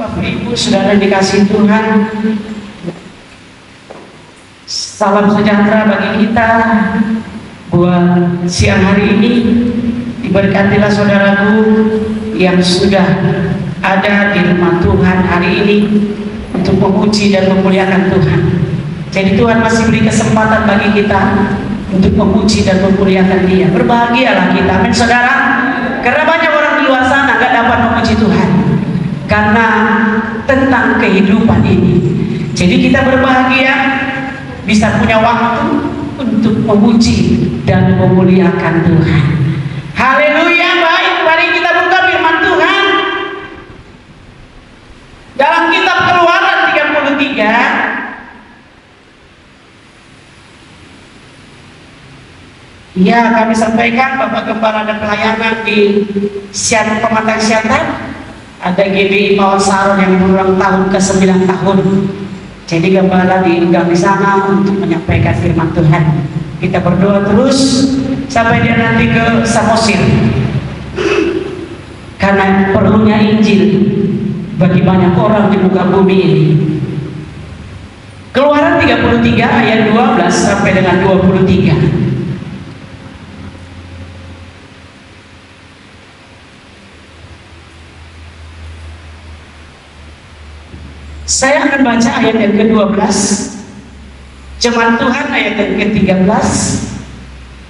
Bapak Ibu, saudara dikasih Tuhan, salam sejahtera bagi kita buat siang hari ini. Diberkatilah saudaraku yang sudah ada di rumah Tuhan hari ini untuk memuji dan memuliakan Tuhan. Jadi Tuhan masih beri kesempatan bagi kita untuk memuji dan memuliakan Dia. Berbahagialah kita, amin saudara, karena banyak orang di luar sana gak dapat memuji Tuhan karena tentang kehidupan ini. Jadi kita berbahagia bisa punya waktu untuk memuji dan memuliakan Tuhan. Haleluya. Baik, mari kita buka firman Tuhan dalam kitab Keluaran 33. Ya, kami sampaikan Bapak Gembala ada pelayanan di Pematang Siantar. Ada GBI Mawar Saron yang berulang tahun ke-9 tahun. Jadi Gembala diundang di sana untuk menyampaikan firman Tuhan. Kita berdoa terus sampai dia nanti ke Samosir. Karena perlunya Injil bagi banyak orang di muka bumi ini. Keluaran 33 ayat 12 sampai dengan 23. Saya akan baca ayat yang ke-12, Jemaat Tuhan ayat yang ke-13,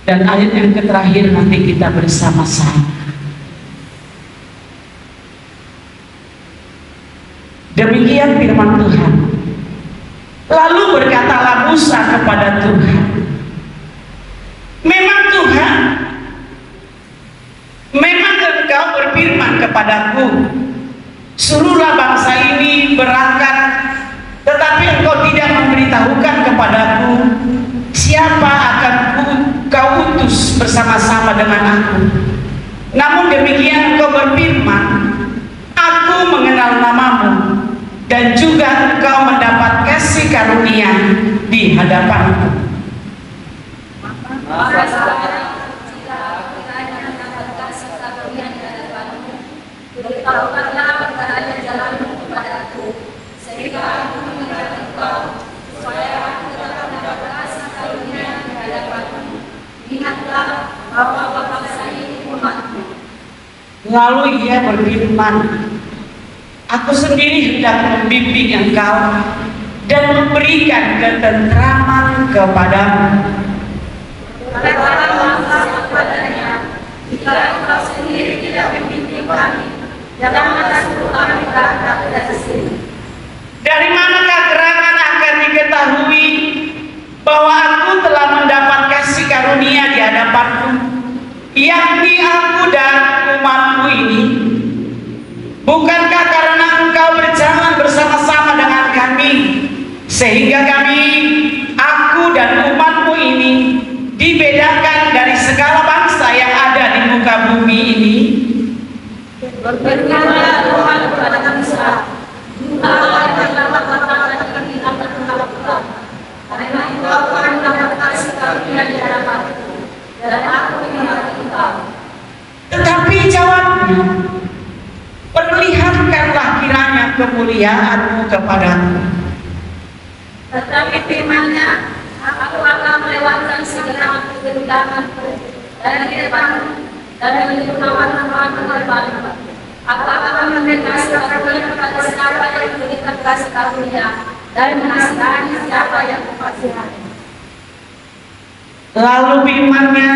dan ayat yang terakhir nanti kita bersama-sama. Demikian firman Tuhan. Lalu berkatalah Musa kepada Tuhan, memang Engkau berfirman kepadaku, suruhlah bangsa ini berangkat, tetapi Engkau tidak memberitahukan kepadaku siapa akan Kau utus bersama-sama dengan aku. Namun demikian Engkau berfirman, aku mengenal namamu, dan juga Engkau mendapat kasih karunia di hadapanku. Beritahukanlah perkataan jalanmu kepadaku, sehingga aku mengenal Engkau, supaya aku tetap mendapat kasih karunia di hadapanmu. Ingatlah bahwa bangsa ini umatmu. Lalu ia berfirman, aku sendiri hendak membimbing engkau dan memberikan ketentraman kepadamu. Katakanlah kepadanya, jika Engkau sendiri tidak membimbing kami, janganlah suruh kami berangkat dari sini. Dari manakah gerangan akan diketahui bahwa aku telah mendapat kasih karunia di hadapanmu, yakni aku dan umatmu ini? Bukankah karena engkau berjalan bersama-sama dengan kami, sehingga aku dan umatmu ini dibedakan dari segala bangsa yang ada di muka bumi ini? Berfirmanlah Tuhan kepada Musa, engkau akan dapat melakukan tindakan Engkau, karena engkau akan mendapat kasih karunia di hadapanku, dan aku mengenal engkau. Tetapi jawabnya, perlihatkanlah kiranya kemuliaanmu kepadaku. Tetapi firman-Nya, aku akan melewatkan segala kegendanganku dari depanmu, dan menyempurnakan nama-Mu terbaik. Aku akan memberikan karunia kepada siapa yang memberikan kasih karunia, dan menasihani siapa yang kukasihani. Lalu firman-Nya,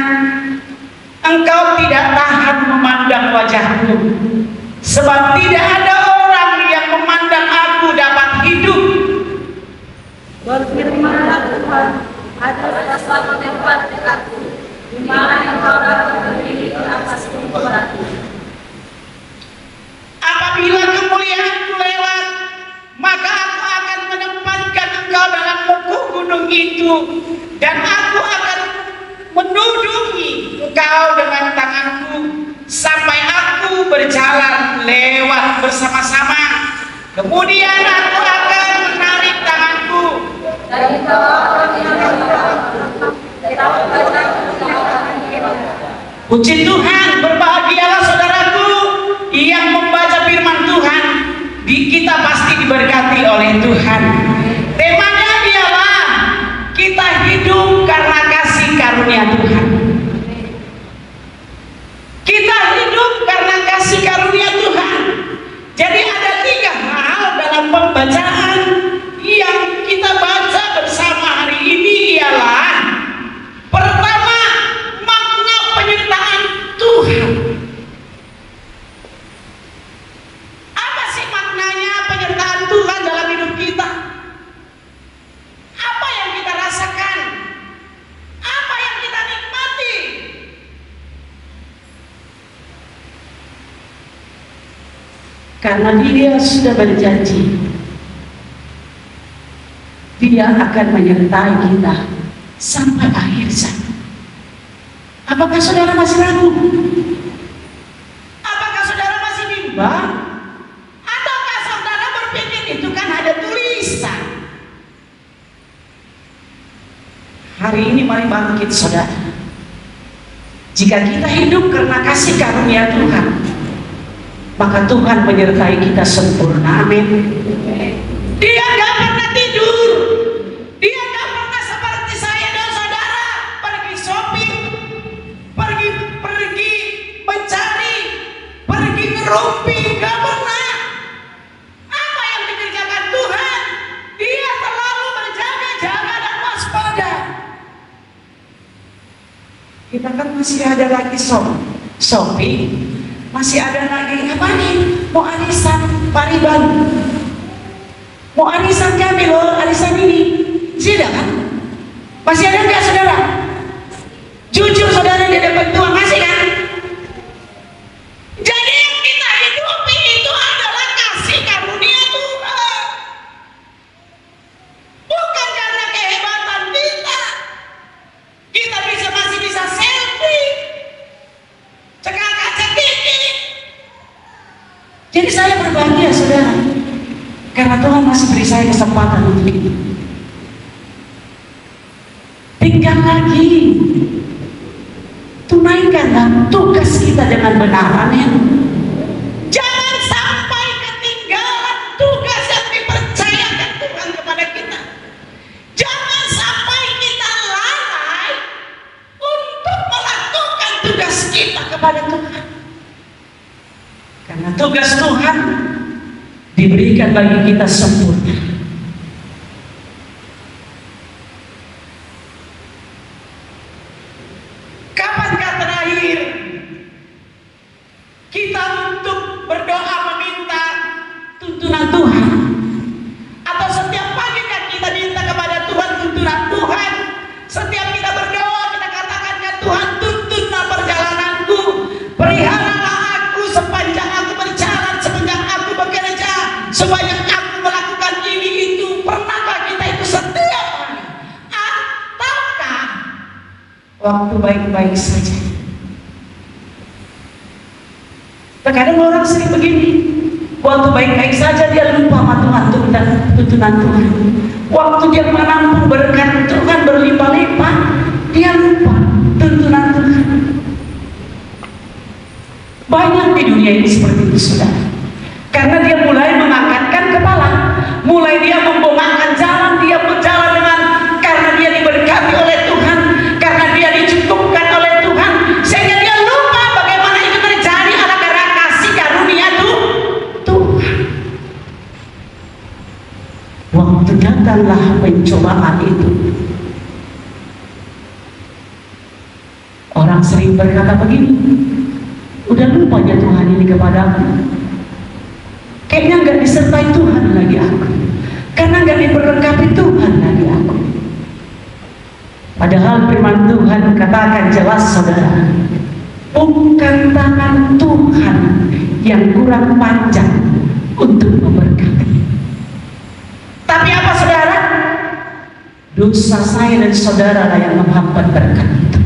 engkau tidak tahan memandang wajahku, sebab tidak ada orang yang memandang aku dapat hidup. Berfirmanlah Tuhan, ada suatu tempat dekatku, di mana engkau dapat berdiri di atas kumpulanku. Apabila kemuliaanku lewat, maka aku akan menempatkan engkau dalam pokok gunung itu, dan aku akan menudungi engkau dengan tanganku sampai aku berjalan lewat bersama-sama. Kemudian aku akan menarik tanganku Dan engkau akan Puji Tuhan, berbahagialah saudaraku yang membaca firman Tuhan di kita pasti diberkati oleh Tuhan. Temanya ialah kita hidup karena kasih karunia Tuhan. Kita hidup karena kasih karunia Tuhan. Jadi ada 3 hal dalam pembacaan yang kita baca bersama hari ini ialah pertama, makna penyertaan Tuhan. Apa sih maknanya penyertaan Tuhan dalam hidup kita? Apa yang kita rasakan? Apa yang kita nikmati? Karena Dia sudah berjanji, Dia akan menyertai kita sampai akhir zaman. Apakah saudara masih ragu? Apakah saudara masih bimbang? Ataukah saudara berpikir itu kan ada tulisan? Hari ini mari bangkit saudara. Jika kita hidup karena kasih karunia Tuhan, maka Tuhan menyertai kita sempurna. Amin. Dia gak pernah tidur. Dia gak pernah seperti saya dan saudara pergi shopping, pergi mencari, pergi ngerumpi. Gak pernah. Apa yang dikerjakan Tuhan? Dia selalu berjaga-jaga dan waspada. Kita kan masih ada lagi shopping, masih ada lagi apa nih? Mau arisan Pariban. Mau arisan kami loh, arisan ini. Sudah kan? Masih ada nggak saudara? Jujur saudara, dia dapat Tuhan masih kan? Jadi yang kita hidupi itu adalah kasih karunia Tuhan. Bukan karena kehebatan kita. Kita masih bisa selfie, cekak kaca gigi. Jadi saya berbahagia saudara, karena Tuhan masih beri saya kesempatan untuk itu. Tinggal lagi tunaikanlah tugas kita dengan benar. Amin. Jangan sampai ketinggalan tugas yang dipercayakan Tuhan kepada kita. Jangan sampai kita lalai untuk melakukan tugas kita kepada Tuhan. Karena tugas Tuhan diberikan bagi kita sempurna. Kapankah terakhir kita untuk berdoa meminta tuntunan Tuhan? Atau setiap pagi kan kita minta kepada Tuhan tuntunan Tuhan? Setiap kita berdoa kita katakan ya Tuhan, tuntunlah perjalananku, peliharalah aku sepanjang aku berjalan, sepanjang aku bekerja, supaya aku melakukan ini itu. Pernahkah kita itu setiap hari? Ataukah waktu baik-baik saja? Terkadang orang sering begini, waktu baik-baik saja dia lupa sama Tuhan, tuntunan Tuhan. Waktu dia menampung berkat Tuhan berlimpah-limpah, dia lupa tuntunan Tuhan. Banyak di dunia ini seperti itu saudara. Karena dia mulai mengangkatkan kepala, mulai dia membongkar jalan, dia berjalan dengan, karena dia diberkati oleh Tuhan, karena dia dicukupkan oleh Tuhan, sehingga dia lupa bagaimana itu terjadi karena kasih karunia Tuhan. Waktu datanglah pencobaan itu, orang sering berkata begini, udah lupa ya Tuhan ini kepadaku. Kayaknya nggak disertai Tuhan lagi aku, karena nggak diberkapi Tuhan lagi aku. Padahal firman Tuhan katakan jelas saudara, bukan tangan Tuhan yang kurang panjang untuk memberkati. Tapi apa saudara? Dosa saya dan saudara lah yang menghambat berkat itu.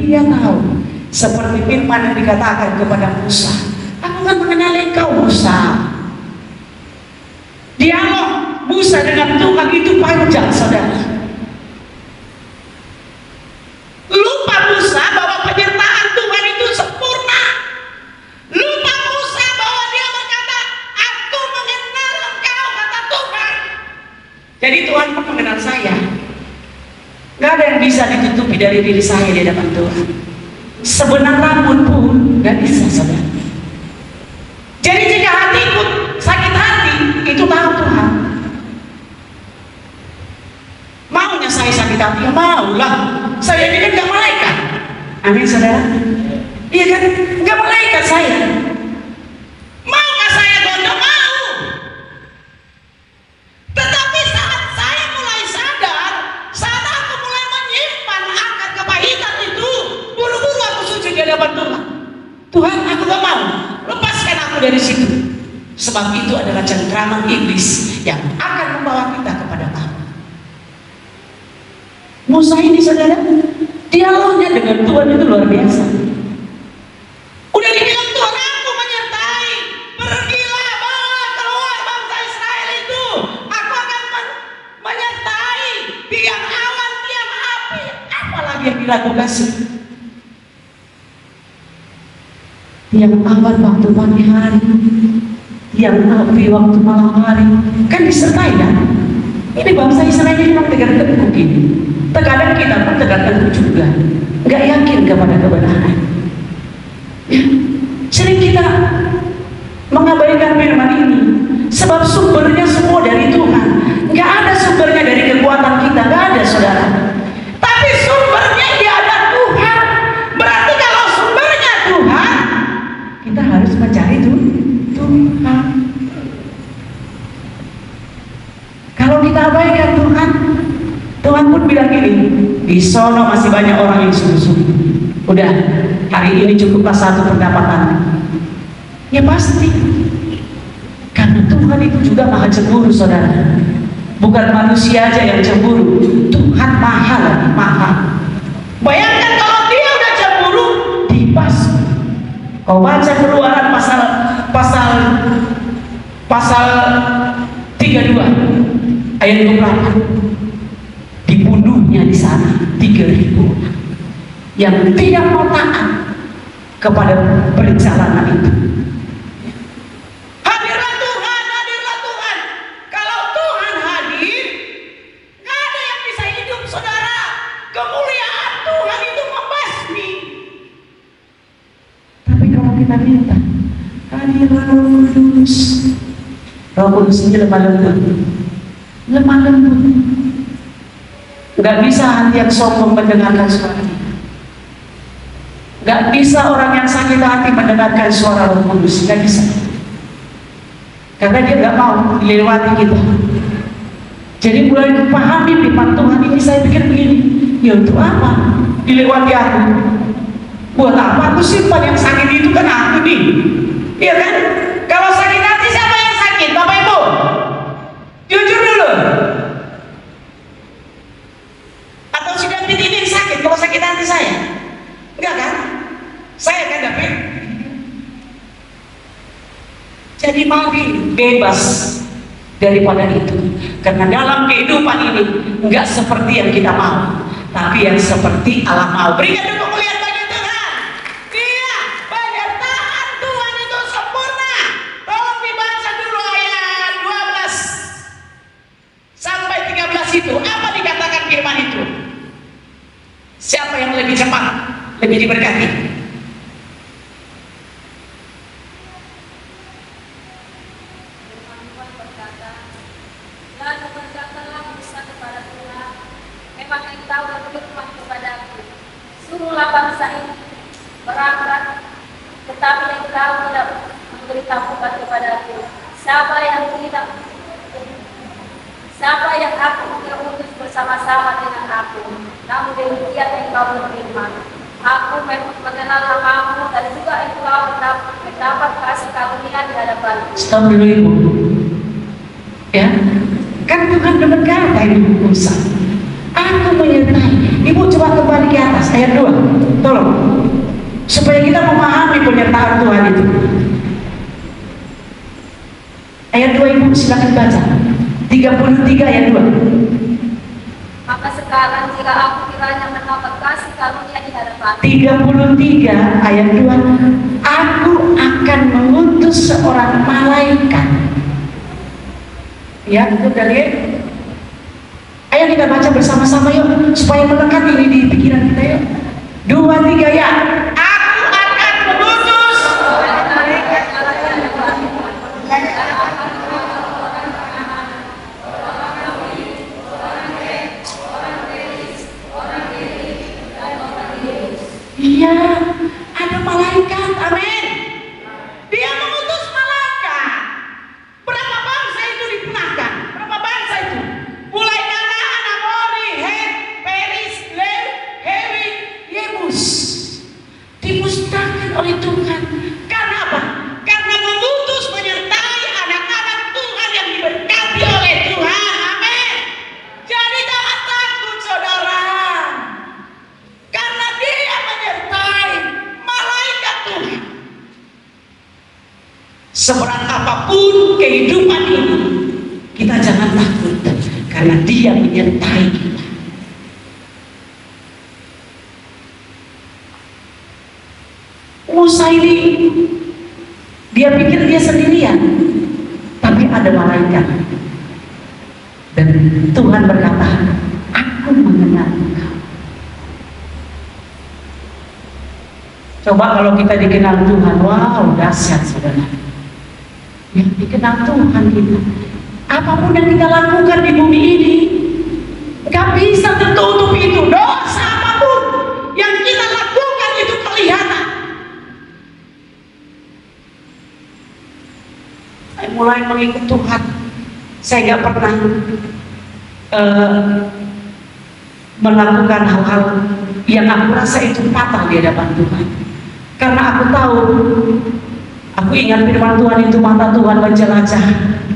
Dia tahu Seperti firman yang dikatakan kepada Musa, aku akan mengenali engkau Musa. Dialog Musa dengan Tuhan itu panjang, saudara. Lupa Musa bahwa penyertaan Tuhan itu sempurna. Lupa Musa bahwa dia berkata, aku mengenal engkau, kata Tuhan. Jadi Tuhan pun mengenal saya. Gak ada yang bisa ditutupi dari diri saya di hadapan Tuhan. Sebenarnya rambut pun gak bisa, saudara. Jadi jika hatiku sakit hati, itu tahu Tuhan. Maunya saya sakit hati, ya maulah. Saya ini kan gak malaikat. Amin, saudara. Iya kan? Gak malaikat saya. Maukah saya gondok? Mau. Tetapi saat saya mulai sadar, saat aku mulai menyimpan akan kepahitan itu, buru-buru aku sujud di hadapan Tuhan. Tuhan, aku gak mau. Lepaskan aku dari situ. Sebab itu adalah cengkraman iblis yang akan membawa kita kepada Allah. Musa ini, saudara, dialognya dengan Tuhan itu luar biasa. Udah dibilang Tuhan, aku menyertai, pergilah, bawa keluar bangsa Israel itu. Aku akan menyertai tiang awan, tiang api. Apalagi yang dilakukan sih? Tiang awan waktu pagi hari, tiang api waktu malam hari, kan disertai kan? Ini bangsa Israel ini memang tegak-teguk ini. Terkadang kita pun tegak-teguk juga, nggak yakin kepada kebenaran. Ya, sering kita mengabaikan firman ini, sebab sumbernya semua dari Tuhan. Nggak ada sumbernya dari kekuatan kita, nggak ada, saudara. Tapi sumbernya di ada Tuhan. Berarti kalau sumbernya Tuhan, kita harus mencari Tuhan. Kalau kita abaikan Tuhan, Tuhan pun bilang gini, di sono masih banyak orang yang sungguh-sungguh. Udah, hari ini cukuplah satu pendapatan. Ya pasti, karena Tuhan itu juga maha cemburu, saudara. Bukan manusia aja yang cemburu, Tuhan maha lagi, maha. Bayangkan kalau dia udah cemburu, dibasmi. Kau baca Keluaran pasal 32 ayat 28. Dibunuhnya di sana 3.000 orang yang tidak mau taat kepada perjalanan itu. Hadirlah Tuhan, hadirlah Tuhan. Kalau Tuhan hadir, gak ada yang bisa hidup, saudara. Kemuliaan Tuhan itu membasmi. Tapi kalau kita minta, hadirlah Roh Kudus. Roh Kudus ini lemah lembut, lemah lembut. Gak bisa hati yang sombong mendengarkan suara kita. Gak bisa orang yang sakit hati mendengarkan suara Roh Kudus. Gak bisa. Karena dia gak mau dilewati kita. Jadi mulai dipahami firman Tuhan ini, saya pikir begini, ya untuk apa dilewati aku? Buat apa aku simpan yang sakit itu, kan aku nih. Iya kan? Kalau sakit hati siapa yang sakit? Bapak Ibu? Jujur dulu. Atau si David ini yang sakit kalau sakit hati saya? Enggak kan? Saya kan David. Jadi mari bebas daripada itu. Karena dalam kehidupan ini enggak seperti yang kita mau, tapi yang seperti Allah mau. Berikan dulu kemuliaan bagi Tuhan. Dia penyertaan Tuhan itu sempurna. Tolong dibaca dulu ayat 12 sampai 13 itu. Apa dikatakan firman itu? Siapa yang lebih cepat, lebih diberkati? Lalu berkatalah Musa kepada Tuhan, memang engkau berfirman kepadaku, suruhlah bangsa ini berangkat, tetapi engkau tidak memberitahukan kepadaku siapa yang aku mengutus bersama-sama dengan aku. Namun demikian engkau berfirman, aku mengenal namamu dan juga engkau mendapat kasih karunia di hadapanku. Stop dulu Ibu. Ya, kan Tuhan berkata Ibu Musa, aku menyertai. Ibu coba kembali ke atas ayat 2, tolong. supaya kita memahami penyertaan Tuhan itu. Ayat 2 Ibu silakan baca. 33 ayat 2. Maka sekarang jika aku kiranya mendapat kasih karunia di hadapan 33 ayat 2. Aku akan mengutus seorang malaikat. Ya, itu dari. Ayo kita baca bersama-sama yuk, supaya melekat ini di pikiran kita yuk. 2, 3 ya. Aku akan mengutus. Iya, ada malaikat, amin. Dia mengutus malaikat. Berapa bangsa itu dipunahkan? Berapa bangsa itu? Mulai Kanaan, Amori, Het, Peris, Lew, Hewi, Yebus. Dimusnahkan oleh Tuhan. Karena apa? Karena mengutus menyertai anak-anak Tuhan yang diberkati oleh Tuhan, amin. Jadi jangan takut saudara. Karena dia menyertai malaikat Tuhan. Seberat apapun kehidupan ini, kita jangan takut. Karena dia menyertai kita. Musa ini, dia pikir dia sendirian. Tapi ada malaikat. Dan Tuhan berkata, aku mengenal engkau. Coba kalau kita dikenal Tuhan, wow, dahsyat saudara. Yang dikenal Tuhan kita, apapun yang kita lakukan di bumi ini, gak bisa tertutup itu. Dosa apapun yang kita lakukan itu kelihatan. Saya mulai mengikut Tuhan. Saya gak pernah melakukan hal-hal yang aku rasa itu patah di hadapan Tuhan. Karena aku tahu, aku ingat firman Tuhan itu, mata Tuhan menjelajah,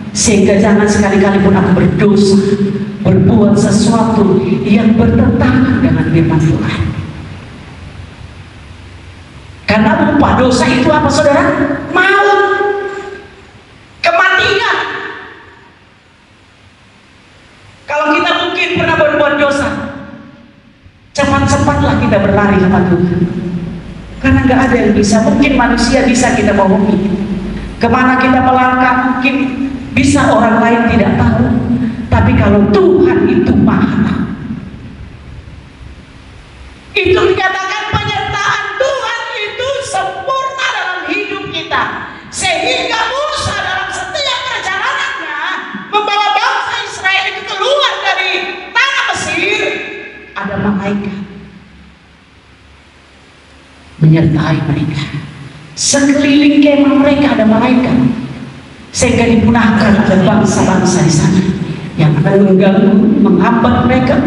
sehingga jangan sekali-kali pun aku berdosa, berbuat sesuatu yang bertentangan dengan firman Tuhan. Karena upah dosa itu apa saudara? Maut, kematian. Kalau kita mungkin pernah berbuat dosa, cepat-cepatlah kita berlari sama Tuhan. Karena nggak ada yang bisa. Mungkin manusia bisa kita bohongi, kemana kita melangkah mungkin bisa orang lain tidak tahu. Tapi kalau Tuhan itu maha tahu. Itu dikatakan penyertaan Tuhan itu sempurna dalam hidup kita, sehingga Musa dalam setiap perjalanannya membawa bangsa Israel itu keluar dari tanah Mesir, ada malaikat menyertai mereka. Sekeliling kemah mereka ada malaikat, sehingga dipunahkan oleh bangsa-bangsa di sana yang akan mengganggu, menghambat mereka,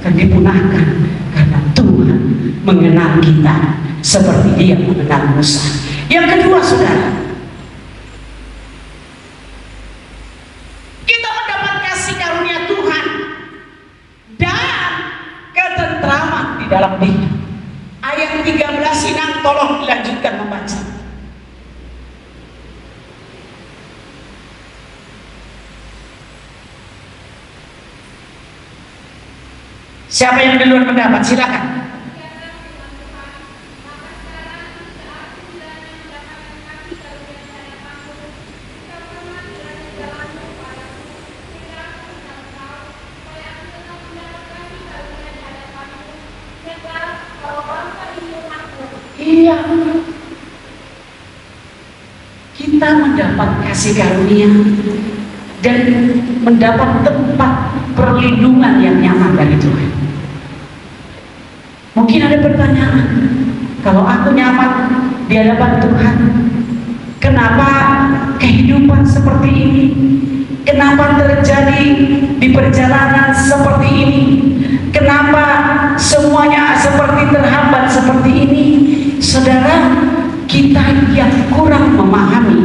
akan dipunahkan. Karena Tuhan mengenal kita seperti Dia mengenal Musa. Yang kedua saudara, kita mendapat kasih karunia Tuhan dan ketentraman di dalam Dia. Ayat 13 ini tolong dilanjutkan membaca. Siapa yang duluan mendapat? Silakan. Iya, kita mendapat kasih karunia dan mendapat tempat perlindungan yang nyaman dari Tuhan. Mungkin ada pertanyaan, kalau aku nyaman di hadapan Tuhan, kenapa kehidupan seperti ini? Kenapa terjadi di perjalanan seperti ini? Kenapa semuanya seperti terhambat seperti ini? Saudara, kita yang kurang memahami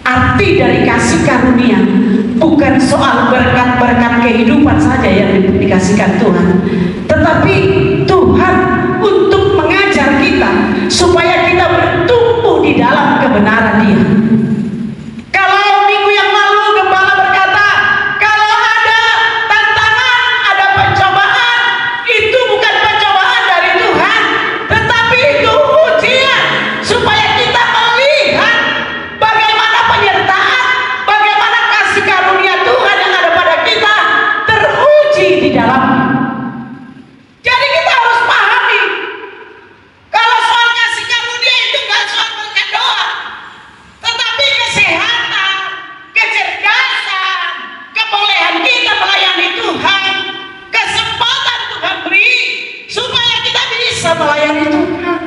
arti dari kasih karunia bukan soal berkat-berkat kehidupan saja yang dikasihkan Tuhan, tetapi Tuhan untuk mengajar kita supaya kita bertumbuh di dalam kebenaran Dia. Kalau minggu yang lalu gembala berkata, kalau ada tantangan, ada pencobaan, itu bukan pencobaan dari Tuhan, tetapi itu ujian supaya kita melihat bagaimana penyertaan, bagaimana kasih karunia Tuhan yang ada pada kita teruji di dalamnya. Jadi kita harus pahami, kalau soal kasih karunia itu bukan soal berkat doa, tetapi kesehatan, kecerdasan, kebolehan kita melayani Tuhan, kesempatan Tuhan beri supaya kita bisa melayani Tuhan.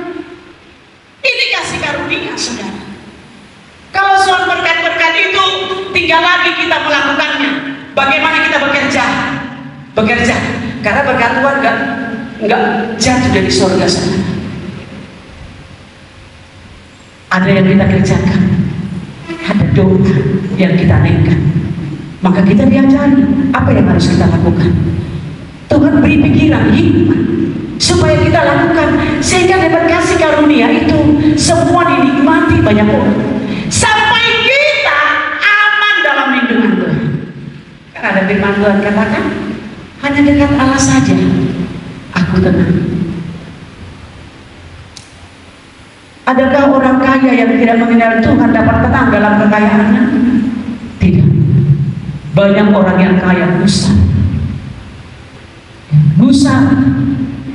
Ini kasih karunia, saudara. Kalau soal berkat-berkat itu tinggal lagi kita melakukannya. Bagaimana kita bekerja? Karena berkat Tuhan enggak jatuh dari surga, saudara. Ada yang kita kerjakan, ada doa yang kita naikkan, maka kita diajari apa yang harus kita lakukan. Tuhan beri pikiran hikmat supaya kita lakukan, sehingga dapat kasih karunia itu semua dinikmati banyak orang, sampai kita aman dalam lindungan Tuhan. Kan ada firman Tuhan katakan, hanya dekat Allah saja aku tenang. Adakah orang kaya yang tidak mengenal Tuhan dapat tenang dalam kekayaannya? Tidak. Banyak orang yang kaya gusar,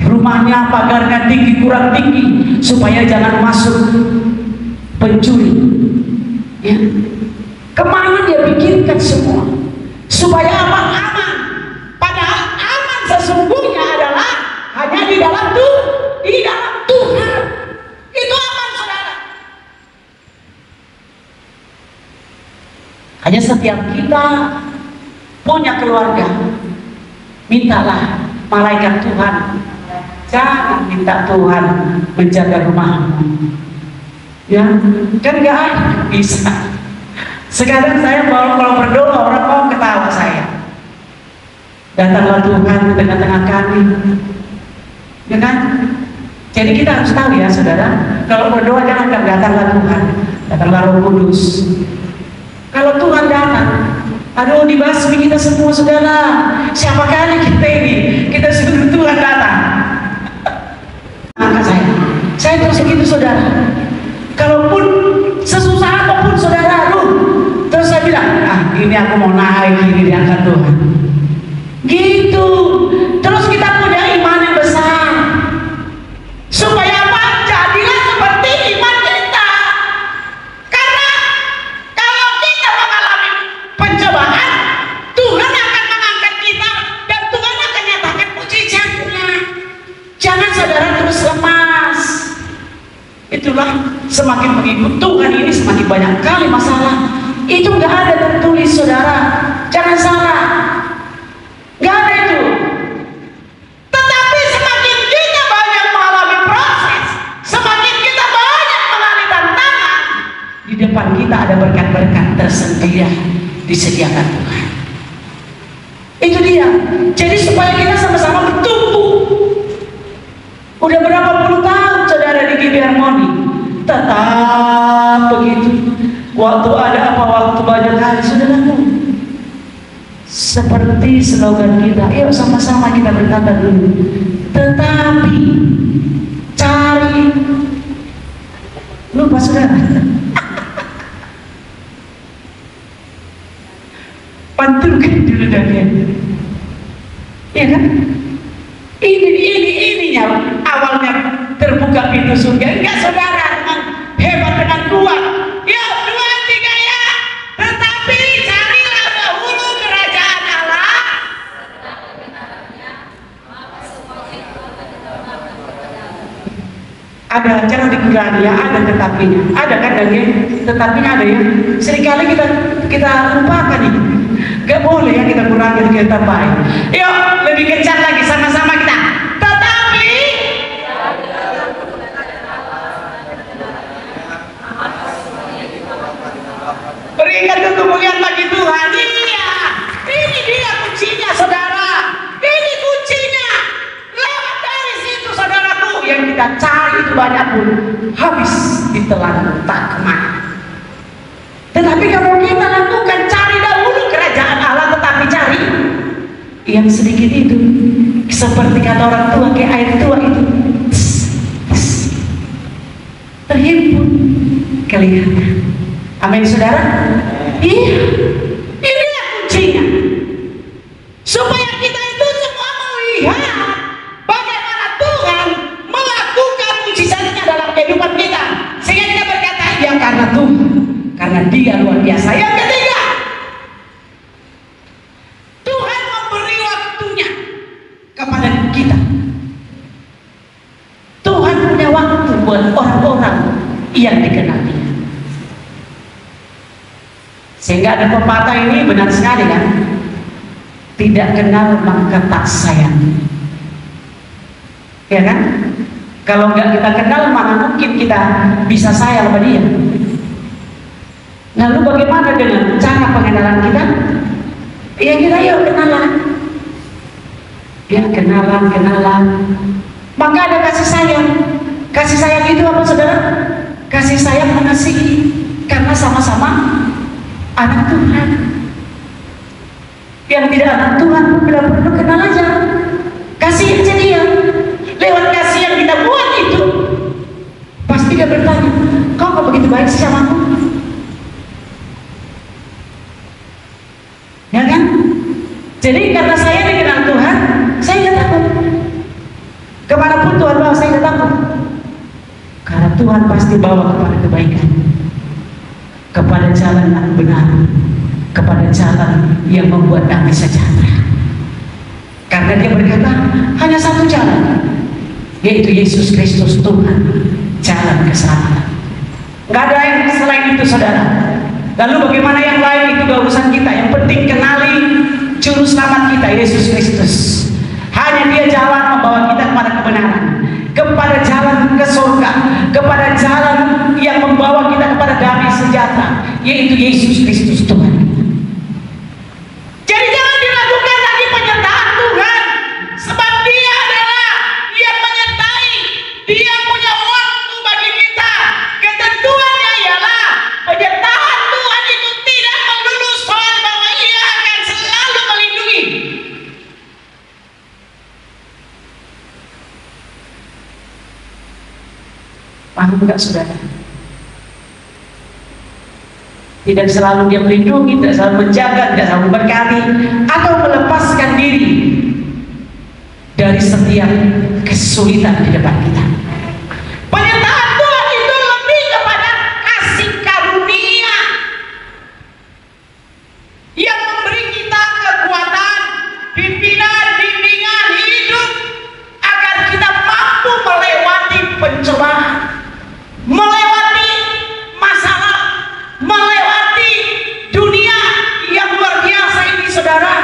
rumahnya pagarnya tinggi kurang tinggi supaya jangan masuk pencuri. Ya, kemana dia pikirkan semua supaya aman. Padahal aman sesungguhnya adalah hanya di dalam Tuhan. Itu aman, saudara. Hanya setiap kita punya keluarga, mintalah malaikat Tuhan, jangan minta Tuhan menjaga rumahmu. Ya, kan nggak ada bisa. Sekarang saya kalau berdoa orang mau ketawa saya. Datanglah Tuhan di tengah-tengah kami, ya kan? Jadi kita harus tahu ya, saudara, kalau berdoa jangan datanglah Tuhan, datanglah Roh Kudus. Kalau Tuhan datang, aduh dibasmi kita semua, saudara. Siapa kali kita ini? Kita suruh Tuhan datang. Maka saya terus begitu, saudara. Kalaupun sesusah apapun, saudara, terus saya bilang, ini aku mau naik, ini diangkat Tuhan. Gitu. Terus kita punya iman yang besar. Supaya apa? Jadilah seperti iman kita. Karena kalau kita mengalami pencobaan, Tuhan akan mengangkat kita dan Tuhan akan nyatakan mujizatnya. Jangan saudara terus lemas. Itulah semakin mengikut Tuhan ini semakin banyak kali masalah. Itu nggak ada tertulis, saudara. Jangan salah. Nggak ada itu. Tetapi semakin kita banyak mengalami proses, semakin kita banyak mengalami tantangan, di depan kita ada berkat-berkat tersedia disediakan Tuhan. Itu dia. Jadi supaya kita sama-sama bertumbuh. Udah berapa puluh tahun saudara di GB Harmoni, tetap begitu. Waktu ada apa, waktu banyak hari, saudaraku. Seperti slogan kita, yuk sama-sama kita berkata dulu. Tetapi cari, lupa saudara. Pantulkan dulu Daniel. Iya kan? Ininya awalnya terbuka pintu surga. Enggak, saudara, dengan hebat, dengan kuat. Ya, 2, 3 ya. Tetapi carilah dahulu kerajaan Allah. Ada jangan dikurangi ya, ada tetapinya. Ada kan Daniel? Tetapinya ada ya. Seringkali kita lupakan ini. Gak boleh ya kita kurangi, kita tambahin. Yuk, lebih kencang lagi sama-sama kita. Tetapi berikan kemuliaan bagi Tuhan. Iya, ini dia kuncinya, saudara. Ini kuncinya. Lewat dari situ, saudaraku, yang kita cari itu banyak pun. habis ditelan tak kemana. Tetapi kalau kita lakukan, cari dahulu kerajaan Allah, tetapi cari yang sedikit itu, seperti kata orang tua, kayak air tua itu, terhimpun kelihatan. Amin saudara. Iya, inilah kuncinya, supaya kita itu semua melihat bagaimana Tuhan melakukan mujizatnya dalam kehidupan kita, sehingga kita berkata, ya karena Tuhan, karena Dia luar biasa. Yang ketiga, Tuhan memberi waktunya kepada kita. Tuhan punya waktu buat orang-orang yang dikenal Dia. Sehingga ada pepatah ini benar sekali kan, tidak kenal maka tak sayang, ya kan? Kalau nggak kita kenal, mana mungkin kita bisa sayang sama Dia. Lalu bagaimana dengan cara pengenalan kita? Ya kita yuk kenalan, ya kenalan. Maka ada kasih sayang. Kasih sayang itu apa saudara? Kasih sayang mengasihi, karena sama-sama anak Tuhan. Yang tidak anak Tuhan tidak perlu kenal aja, kasih aja Dia. Lewat kasih yang kita buat itu, pasti Dia bertanya, kau kok begitu baik sih sama aku? Ya kan? Jadi karena saya dikenal Tuhan, saya tidak takut. Kemanapun Tuhan bawa, saya tidak takut. Karena Tuhan pasti bawa kepada kebaikan, kepada jalan yang benar, kepada jalan yang membuat damai sejahtera. Karena Dia berkata, hanya satu jalan, yaitu Yesus Kristus Tuhan, jalan keselamatan. Nggak ada yang selain itu saudara. Lalu bagaimana yang lain, itu gak urusan kita. Yang penting kenali juru selamat kita, Yesus Kristus. Hanya Dia jalan membawa kita kepada kebenaran, kepada jalan ke surga, kepada jalan yang membawa kita kepada damai sejahtera, yaitu Yesus Kristus Tuhan. Jadi jangan diragukan lagi penyertaan Tuhan, sebab Dia adalah yang menyertai. Dia punya waktu bagi kita. Ketentuannya ialah penyertaan Tuhan itu tidak melulu soal bahwa Ia akan selalu melindungi. Paham enggak saudara? Tidak selalu Dia melindungi, tidak selalu menjaga, tidak selalu memberkati, atau melepaskan diri dari setiap kesulitan di depan kita. Penyertaan Tuhan itu lebih kepada kasih karunia yang memberi kita kekuatan, pimpinan, bimbingan hidup, agar kita mampu melewati pencobaan, melewati masalah, melewati dunia yang luar biasa ini saudara,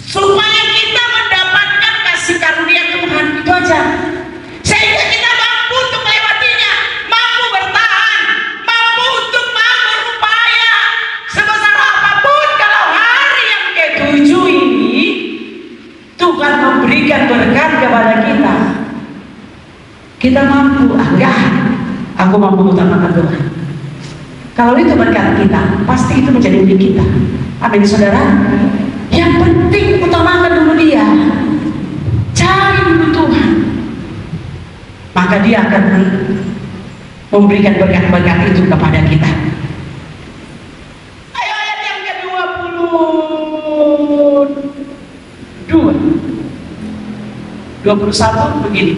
supaya kita mendapatkan kasih karunia Tuhan. Itu aja, sehingga kita mampu untuk melewatinya, mampu bertahan, mampu untuk berupaya sebesar apapun. Kalau hari yang ke-7 ini Tuhan memberikan berkat kepada kita, kita mampu, enggak, aku mampu utamakan Tuhan. Kalau itu berkat kita, pasti itu menjadi milik kita. Amin saudara. Yang penting utamakan dulu Dia, cari dulu Tuhan, maka Dia akan memberikan berkat-berkat itu kepada kita. Ayo ayat yang ke-21 begini.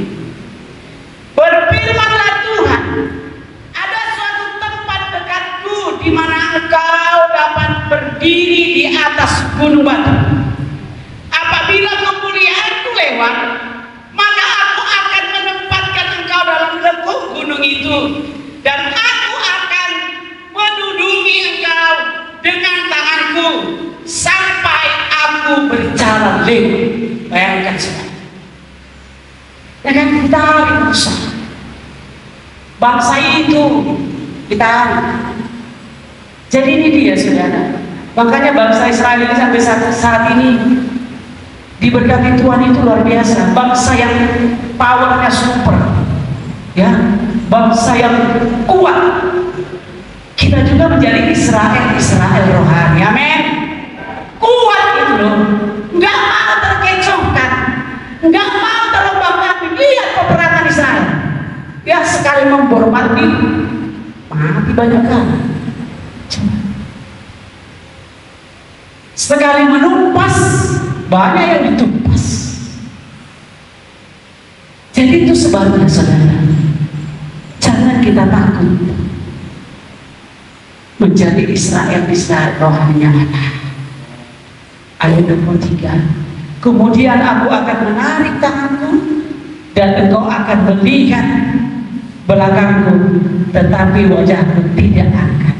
Berfirmanlah Tuhan, ada suatu tempat dekatku di mana engkau dapat berdiri di atas gunung batu. Apabila kemuliaanku lewat, maka aku akan menempatkan engkau dalam lekuk gunung itu, dan aku akan menduduki engkau dengan tanganku sampai aku berjalan lewat. Bayangkan saudara. Ya kan, kita berusaha. Bangsa itu ditahan. Jadi ini dia saudara. Makanya bangsa Israel ini sampai saat ini diberkati Tuhan itu luar biasa. Bangsa yang powernya super, ya, bangsa yang kuat. Kita juga menjadi Israel rohani. Amin. Kuat itu loh, nggak mau terkecohkan, nggak mau terombang-ambing. Lihat peperangan Israel, ya sekali membor mati banyak kali. Sekali menumpas, banyak yang ditumpas. Jadi itu sebabnya saudara, jangan kita takut menjadi Israel rohaninya. Ayat 23, kemudian aku akan menarik tanganku dan engkau akan melihat belakangku, tetapi wajahku tidak akan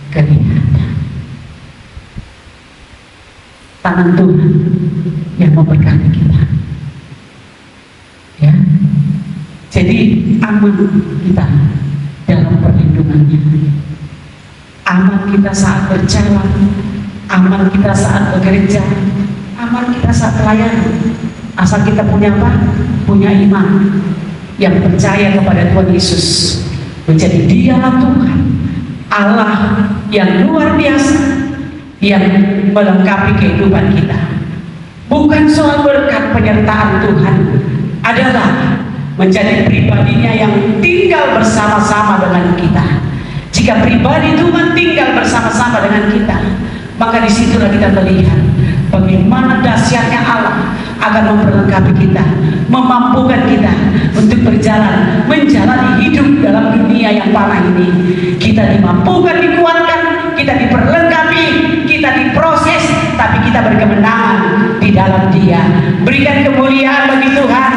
kelihatan. Tangan Tuhan yang memberkati kita, ya. Jadi aman kita dalam perlindungannya, aman kita saat berjalan, aman kita saat bekerja, aman kita saat pelayanan. Asal kita punya apa? Punya iman yang percaya kepada Tuhan Yesus, menjadi Dialah Tuhan Allah yang luar biasa, yang melengkapi kehidupan kita. Bukan soal berkat penyertaan Tuhan, adalah menjadi pribadinya yang tinggal bersama-sama dengan kita. Jika pribadi Tuhan tinggal bersama-sama dengan kita, maka disitulah kita melihat bagaimana dahsyatnya Allah akan memperlengkapi kita, memampukan kita untuk berjalan, menjalani hidup dalam dunia yang panah ini. Kita dimampukan, dikuatkan, kita diperlengkapi, kita diproses, tapi kita berkemenangan di dalam Dia. Berikan kemuliaan bagi Tuhan.